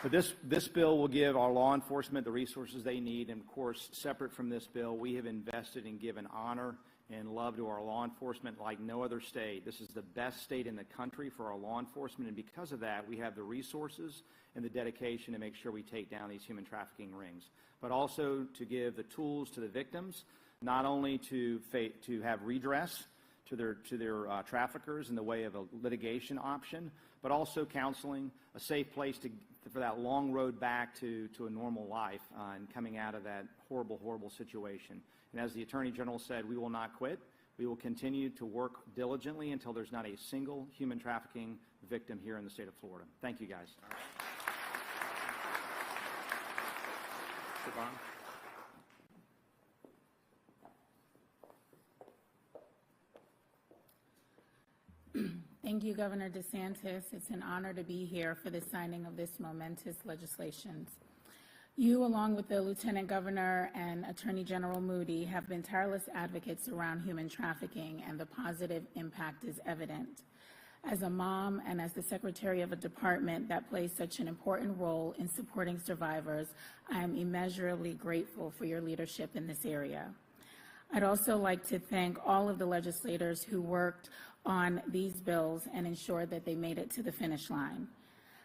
But this bill will give our law enforcement the resources they need. And of course, separate from this bill, we have invested and given honor and love to our law enforcement like no other state. This is the best state in the country for our law enforcement, and because of that, we have the resources and the dedication to make sure we take down these human trafficking rings, but also to give the tools to the victims, not only to have redress to their traffickers in the way of a litigation option, but also counseling, a safe place for that long road back to a normal life and coming out of that horrible, horrible situation. And as the Attorney General said, we will not quit. We will continue to work diligently until there's not a single human trafficking victim here in the state of Florida. Thank you, guys. Thank you, Governor DeSantis. It's an honor to be here for the signing of this momentous legislation. You, along with the Lieutenant Governor and Attorney General Moody, have been tireless advocates around human trafficking, and the positive impact is evident. As a mom and as the Secretary of a department that plays such an important role in supporting survivors, I am immeasurably grateful for your leadership in this area. I'd also like to thank all of the legislators who worked on these bills and ensured that they made it to the finish line.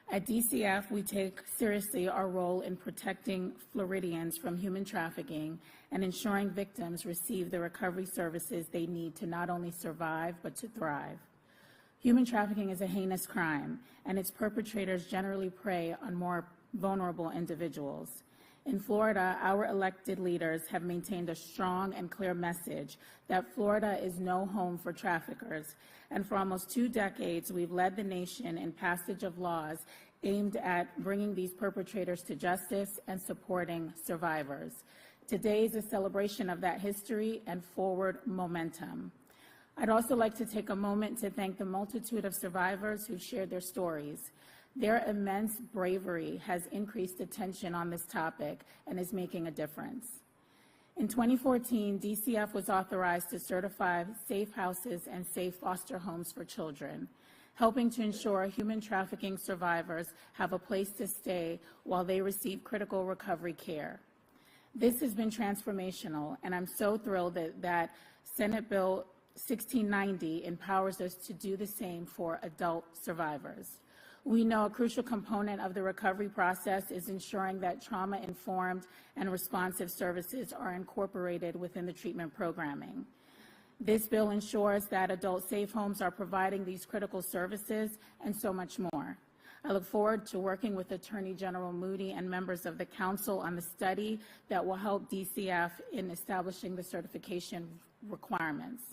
At DCF, we take seriously our role in protecting Floridians from human trafficking and ensuring victims receive the recovery services they need to not only survive but to thrive. Human trafficking is a heinous crime, and its perpetrators generally prey on more vulnerable individuals. In Florida, our elected leaders have maintained a strong and clear message that Florida is no home for traffickers, and for almost 2 decades, we've led the nation in passage of laws aimed at bringing these perpetrators to justice and supporting survivors. Today is a celebration of that history and forward momentum. I'd also like to take a moment to thank the multitude of survivors who shared their stories. Their immense bravery has increased attention on this topic and is making a difference. In 2014, DCF was authorized to certify safe houses and safe foster homes for children, helping to ensure human trafficking survivors have a place to stay while they receive critical recovery care. This has been transformational, and I'm so thrilled that Senate Bill 1690 empowers us to do the same for adult survivors. We know a crucial component of the recovery process is ensuring that trauma-informed and responsive services are incorporated within the treatment programming. This bill ensures that adult safe homes are providing these critical services and so much more. I look forward to working with Attorney General Moody and members of the Council on the study that will help DCF in establishing the certification requirements.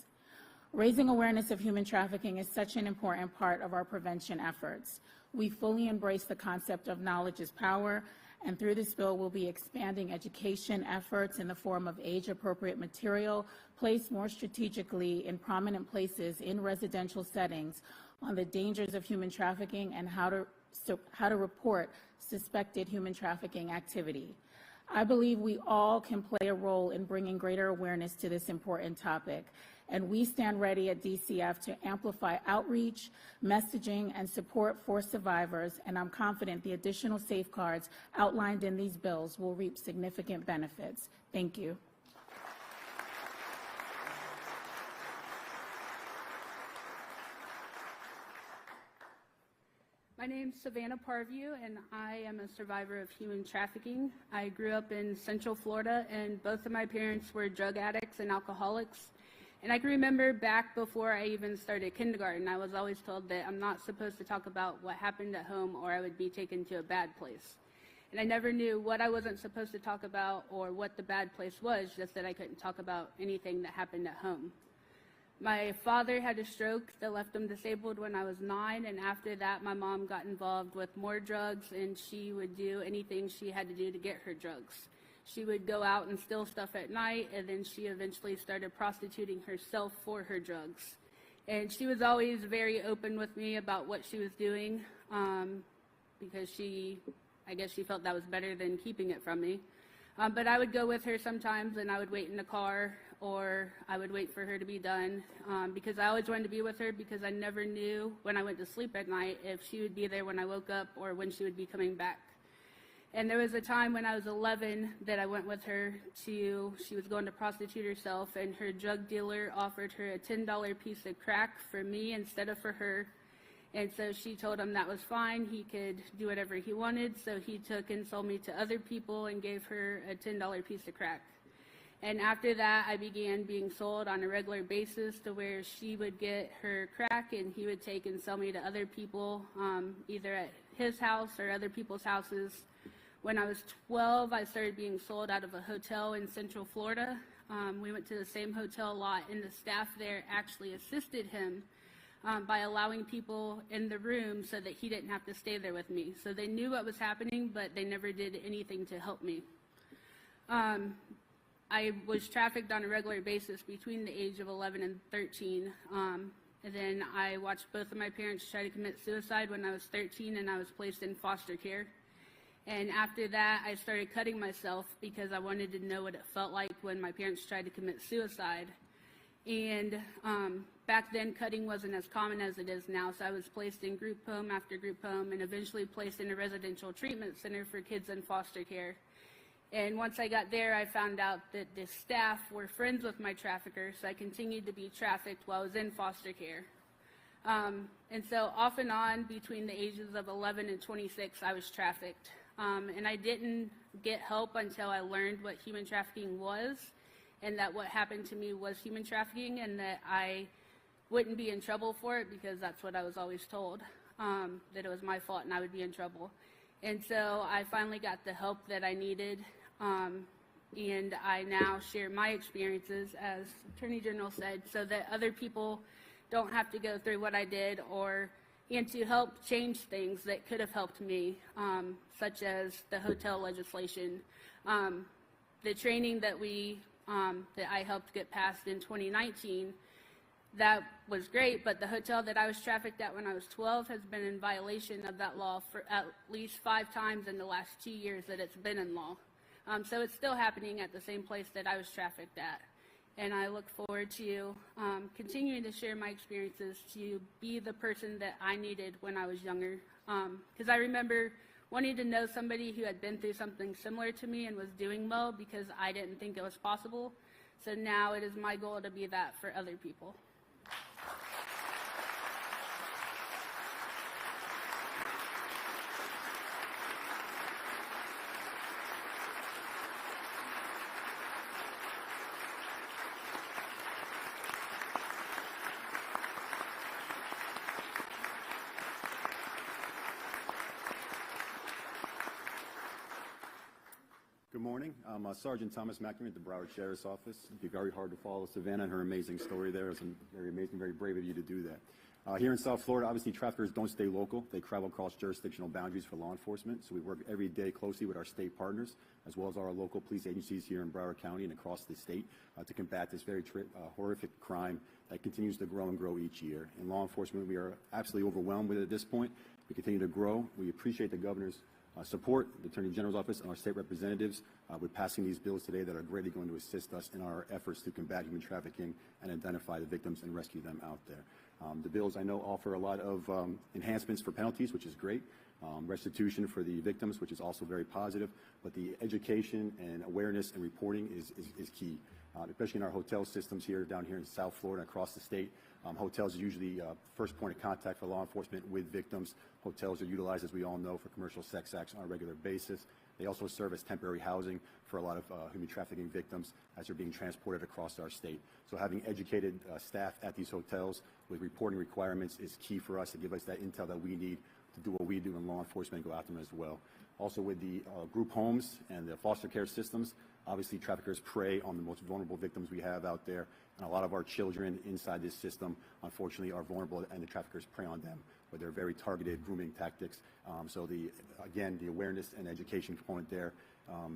Raising awareness of human trafficking is such an important part of our prevention efforts. We fully embrace the concept of knowledge is power, and through this bill we'll be expanding education efforts in the form of age-appropriate material placed more strategically in prominent places in residential settings on the dangers of human trafficking and how to report suspected human trafficking activity. I believe we all can play a role in bringing greater awareness to this important topic, and we stand ready at DCF to amplify outreach, messaging, and support for survivors, and I'm confident the additional safeguards outlined in these bills will reap significant benefits. Thank you. My name is Savannah Parview, and I am a survivor of human trafficking. I grew up in Central Florida, and both of my parents were drug addicts and alcoholics. And I can remember back before I even started kindergarten, I was always told that I'm not supposed to talk about what happened at home or I would be taken to a bad place. And I never knew what I wasn't supposed to talk about or what the bad place was, just that I couldn't talk about anything that happened at home. My father had a stroke that left him disabled when I was 9, and after that my mom got involved with more drugs, and she would do anything she had to do to get her drugs. She would go out and steal stuff at night, and then she eventually started prostituting herself for her drugs. And she was always very open with me about what she was doing because I guess she felt that was better than keeping it from me. But I would go with her sometimes, and I would wait in the car, or I would wait for her to be done because I always wanted to be with her because I never knew when I went to sleep at night if she would be there when I woke up or when she would be coming back. And there was a time when I was 11 that I went with her she was going to prostitute herself, and her drug dealer offered her a $10 piece of crack for me instead of for her. And so she told him that was fine, he could do whatever he wanted, so he took and sold me to other people and gave her a $10 piece of crack. And after that, I began being sold on a regular basis, to where she would get her crack and he would take and sell me to other people, either at his house or other people's houses. When I was 12, I started being sold out of a hotel in Central Florida. We went to the same hotel lot, and the staff there actually assisted him by allowing people in the room so that he didn't have to stay there with me. So they knew what was happening, but they never did anything to help me. I was trafficked on a regular basis between the age of 11 and 13. And then I watched both of my parents try to commit suicide when I was 13, and I was placed in foster care. And after that, I started cutting myself because I wanted to know what it felt like when my parents tried to commit suicide. And back then, cutting wasn't as common as it is now, so I was placed in group home after group home, and eventually placed in a residential treatment center for kids in foster care. And once I got there, I found out that the staff were friends with my trafficker, so I continued to be trafficked while I was in foster care. And so off and on, between the ages of 11 and 26, I was trafficked. And I didn't get help until I learned what human trafficking was, and that what happened to me was human trafficking, and that I wouldn't be in trouble for it because that's what I was always told, that it was my fault and I would be in trouble. And so I finally got the help that I needed, and I now share my experiences, as Attorney General said, so that other people don't have to go through what I did, and to help change things that could have helped me, such as the hotel legislation. The training that that I helped get passed in 2019, that was great, but the hotel that I was trafficked at when I was 12 has been in violation of that law for at least 5 times in the last 2 years that it's been in law. So it's still happening at the same place that I was trafficked at. And I look forward to continuing to share my experiences to be the person that I needed when I was younger. Because I remember wanting to know somebody who had been through something similar to me and was doing well, because I didn't think it was possible. So now it is my goal to be that for other people. Good morning. I'm Sergeant Thomas McNamee at the Broward Sheriff's Office. It'd be very hard to follow Savannah and her amazing story there. It's very amazing, very brave of you to do that. Here in South Florida, obviously traffickers don't stay local. They travel across jurisdictional boundaries for law enforcement. So we work every day closely with our state partners, as well as our local police agencies here in Broward County and across the state, to combat this very horrific crime that continues to grow and grow each year. In law enforcement, we are absolutely overwhelmed with it at this point. We continue to grow. We appreciate the governor's support, the Attorney General's office, and our state representatives with passing these bills today that are greatly going to assist us in our efforts to combat human trafficking and identify the victims and rescue them out there. The bills, I know, offer a lot of enhancements for penalties, which is great, restitution for the victims, which is also very positive, but the education and awareness and reporting is key, especially in our hotel systems down here in South Florida and across the state. Hotels are usually first point of contact for law enforcement with victims. Hotels are utilized, as we all know, for commercial sex acts on a regular basis. They also serve as temporary housing for a lot of human trafficking victims as they're being transported across our state. So having educated staff at these hotels with reporting requirements is key for us to give us that intel that we need to do what we do in law enforcement and go after them as well. Also with the group homes and the foster care systems, obviously traffickers prey on the most vulnerable victims we have out there, and a lot of our children inside this system, unfortunately, are vulnerable, and the traffickers prey on them with their very targeted grooming tactics. So again, the awareness and education component there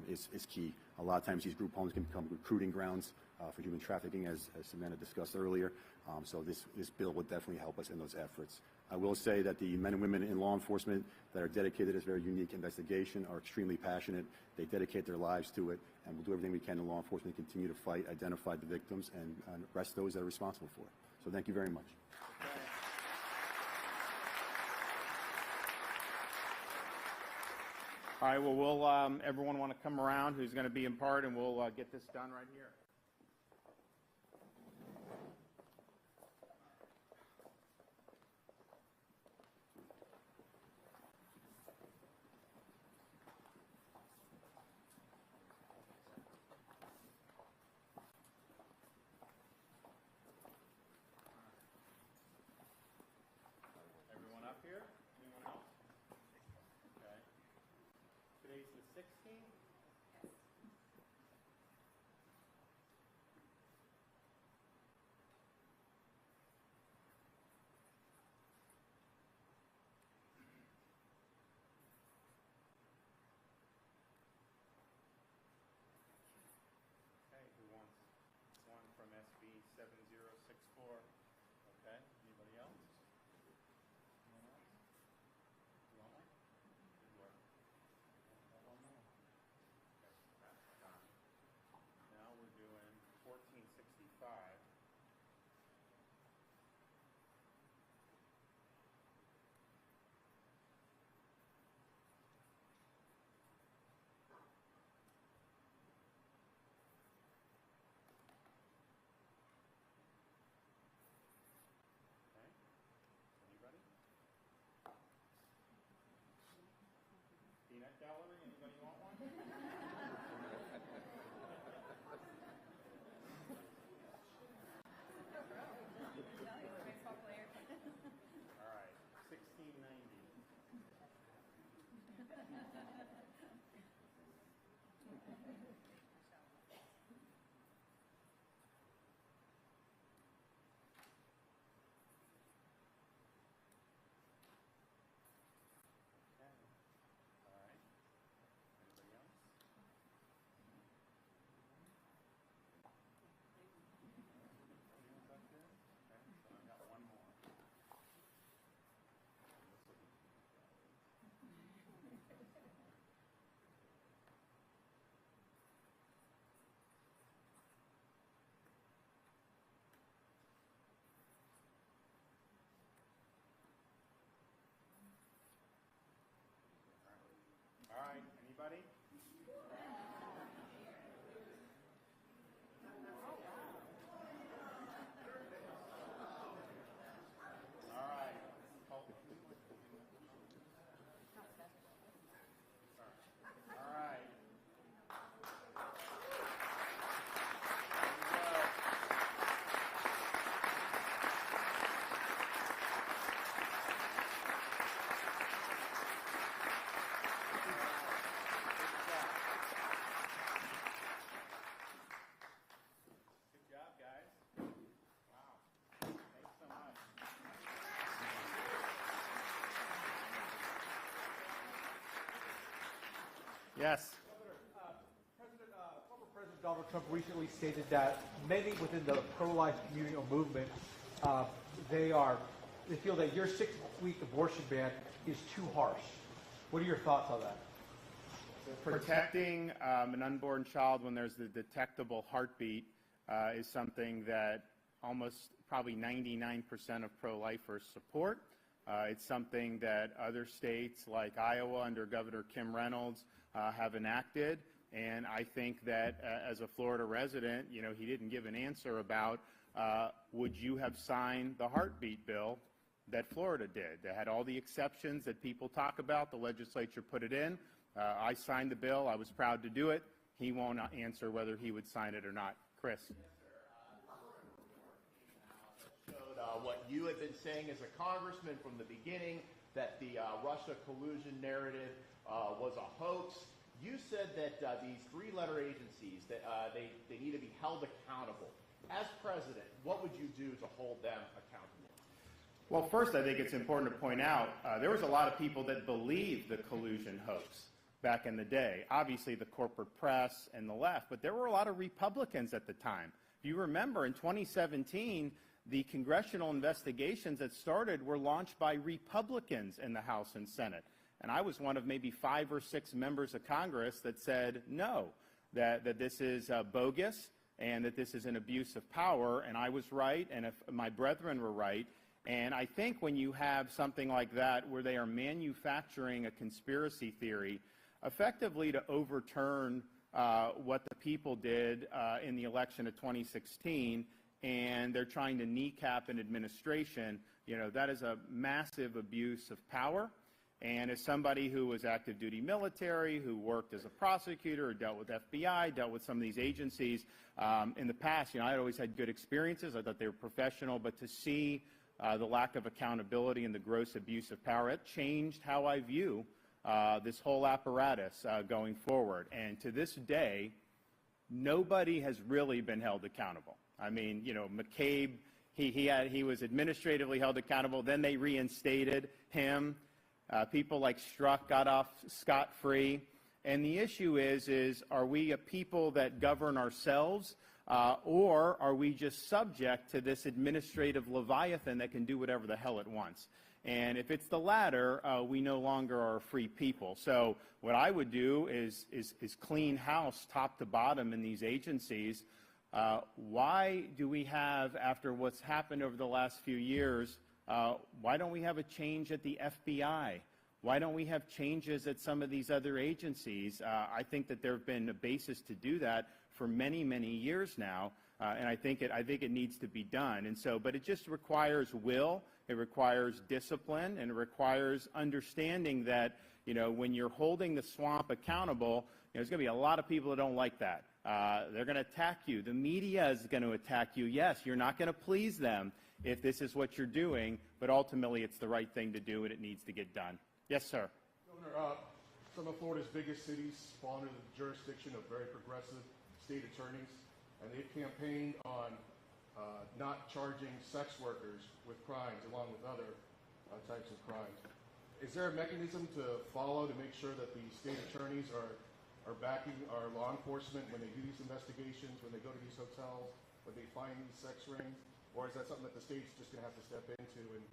is key. A lot of times these group homes can become recruiting grounds for human trafficking, as Savannah discussed earlier. So this bill would definitely help us in those efforts. I will say that the men and women in law enforcement that are dedicated to this very unique investigation are extremely passionate. They dedicate their lives to it, and we'll do everything we can in law enforcement to continue to fight, identify the victims, and arrest those that are responsible for it. So thank you very much. All right, well, everyone want to come around who's going to be in part, and we'll get this done right here. Everyone up here? Anyone else? Okay. Today's the 16th? Okay, who wants one from SB 7064? Okay, anybody else? Anyone else? You want one? Good work. One more. Okay, that's done. Now we're doing 1465. Okay, anybody? Peanut gallery, anybody want one? All right, 1690. Okay. All right. Anybody else? Anyone's up there? Okay, so I got one more. All right, anybody? All right. All right. Good job, guys. Wow. Thanks so much. Yes. Former President Donald Trump recently stated that many within the pro-life community or movement, they feel that your 6-week abortion ban is too harsh. What are your thoughts on that? Protecting an unborn child when there's the detectable heartbeat is something that almost probably 99% of pro-lifers support. It's something that other states like Iowa under Governor Kim Reynolds have enacted. And I think that as a Florida resident, you know, he didn't give an answer about would you have signed the heartbeat bill that Florida did. They had all the exceptions that people talk about. The legislature put it in. I signed the bill. I was proud to do it. He won't answer whether he would sign it or not. Chris. Showed what you had been saying as a congressman from the beginning, that the Russia collusion narrative was a hoax. You said that these three-letter agencies, that they need to be held accountable. As president, what would you do to hold them accountable? Well, first, I think it's important to point out there was a lot of people that believed the collusion hoax back in the day. Obviously, the corporate press and the left, but there were a lot of Republicans at the time. If you remember, in 2017, the congressional investigations that started were launched by Republicans in the House and Senate. And I was one of maybe 5 or 6 members of Congress that said no, that this is bogus and that this is an abuse of power. And I was right, and if my brethren were right. And I think when you have something like that where they are manufacturing a conspiracy theory effectively to overturn what the people did in the election of 2016, and they're trying to kneecap an administration. You know, that is a massive abuse of power. And as somebody who was active duty military, who worked as a prosecutor, or dealt with FBI, dealt with some of these agencies in the past, you know, I always had good experiences. I thought they were professional, but to see the lack of accountability and the gross abuse of power, it changed how I view this whole apparatus going forward. And to this day, nobody has really been held accountable. I mean, you know, McCabe, he was administratively held accountable. Then they reinstated him. People like Strzok got off scot-free. And the issue is are we a people that govern ourselves, or are we just subject to this administrative leviathan that can do whatever the hell it wants? And if it's the latter, we no longer are a free people. So what I would do is clean house top to bottom in these agencies. Why do we have, after what's happened over the last few years, why don't we have a change at the FBI? Why don't we have changes at some of these other agencies? I think that there have been a basis to do that for many, many years now, and I think it needs to be done. And so, but it just requires will, it requires discipline, and it requires understanding that, you know, when you're holding the swamp accountable, you know, there's going to be a lot of people that don't like that. They're going to attack you. The media is going to attack you. Yes, you're not going to please them if this is what you're doing, but ultimately it's the right thing to do and it needs to get done. Yes, sir. Governor, some of Florida's biggest cities fall under the jurisdiction of very progressive state attorneys, and they've campaigned on not charging sex workers with crimes along with other types of crimes. Is there a mechanism to follow to make sure that the state attorneys are backing our law enforcement when they do these investigations, when they go to these hotels, when they find these sex rings? Or is that something that the state's just going to have to step into and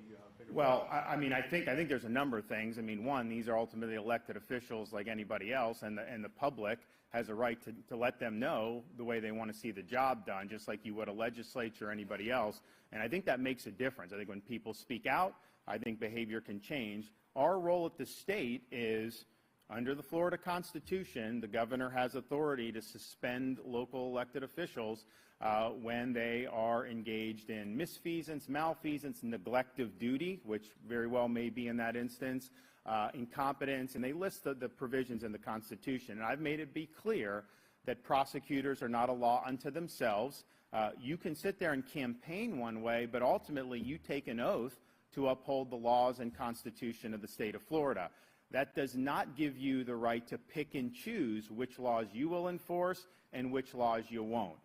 be bigger? Well, I mean, I think there's a number of things. I mean, one, these are ultimately elected officials like anybody else, and the public has a right to let them know the way they want to see the job done, just like you would a legislature or anybody else. And I think that makes a difference. I think when people speak out, I think behavior can change. Our role at the state is, under the Florida Constitution, the governor has authority to suspend local elected officials when they are engaged in misfeasance, malfeasance, neglect of duty, which very well may be in that instance, incompetence, and they list the provisions in the Constitution. And I've made it be clear that prosecutors are not a law unto themselves. You can sit there and campaign one way, but ultimately you take an oath to uphold the laws and Constitution of the state of Florida. That does not give you the right to pick and choose which laws you will enforce and which laws you won't.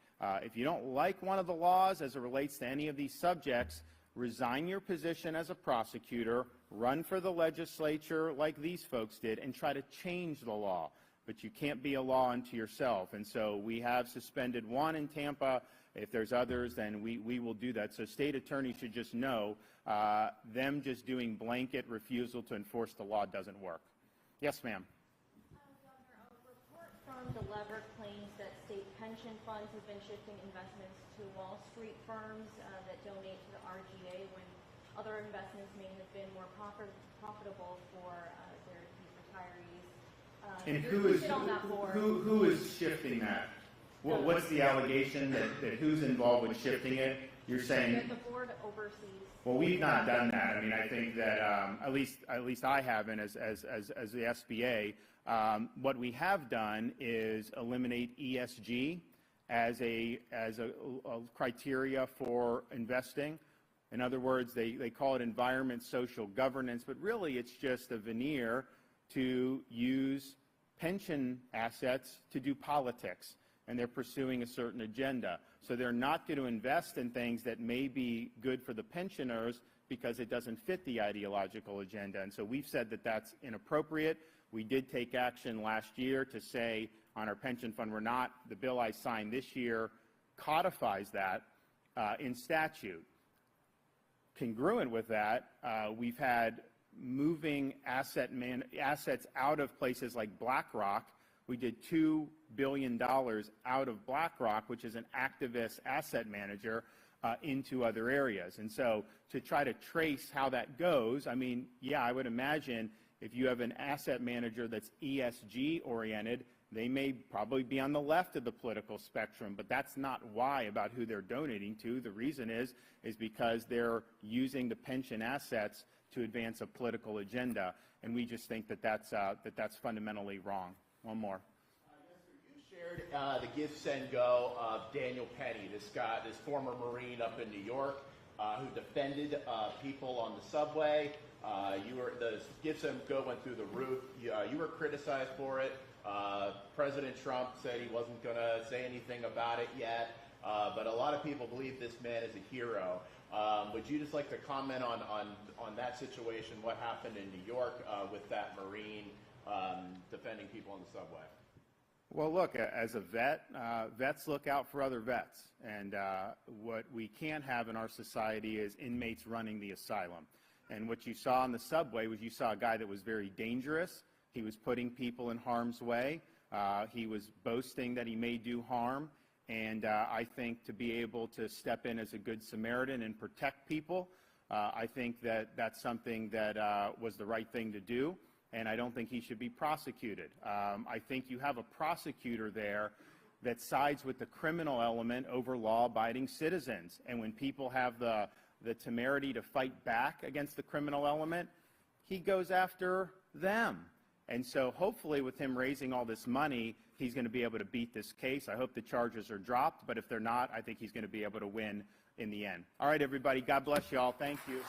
If you don't like one of the laws as it relates to any of these subjects, resign your position as a prosecutor, run for the legislature like these folks did, and try to change the law. But you can't be a law unto yourself. And so we have suspended one in Tampa. If there's others, then we will do that. So state attorneys should just know them just doing blanket refusal to enforce the law doesn't work. Yes, ma'am. Governor, a report from the Lever claims that state pension funds have been shifting investments to Wall Street firms that donate to the RGA when other investments may have been more profitable for these retirees. And who is shifting that? What's the allegation that who's involved with shifting it? You're saying that the board oversees. Well, we've not done that. I mean, I think that at least I haven't as the SBA. What we have done is eliminate ESG as a criteria for investing. In other words, they call it environment, social governance, but really it's just a veneer to use pension assets to do politics, and they're pursuing a certain agenda. So they're not going to invest in things that may be good for the pensioners because it doesn't fit the ideological agenda. And so we've said that that's inappropriate. We did take action last year to say on our pension fund, the bill I signed this year codifies that in statute. Congruent with that, we've had moving assets out of places like BlackRock. We did $2 billion out of BlackRock, which is an activist asset manager, into other areas. And so to try to trace how that goes, I mean, yeah, I would imagine If you have an asset manager that's ESG oriented, they may probably be on the left of the political spectrum, but that's not why about who they're donating to. The reason is because they're using the pension assets to advance a political agenda, and we just think that that's fundamentally wrong. One more. You shared the Give, Send, Go of Daniel Penny, this former Marine up in New York who defended people on the subway. The Give, Send, Go went through the roof. You were criticized for it. President Trump said he wasn't going to say anything about it yet, but a lot of people believe this man is a hero. Would you just like to comment on that situation, what happened in New York with that Marine defending people on the subway? Well, look, as a vet, vets look out for other vets, and what we can't have in our society is inmates running the asylum. And what you saw on the subway was you saw a guy that was very dangerous. He was putting people in harm's way. He was boasting that he may do harm. And I think to be able to step in as a good Samaritan and protect people, I think that that's something that was the right thing to do. And I don't think he should be prosecuted. I think you have a prosecutor there that sides with the criminal element over law-abiding citizens. And when people have the temerity to fight back against the criminal element, he goes after them. And so hopefully with him raising all this money, he's going to be able to beat this case. I hope the charges are dropped, but if they're not, I think he's going to be able to win in the end. All right, everybody, God bless you all. Thank you.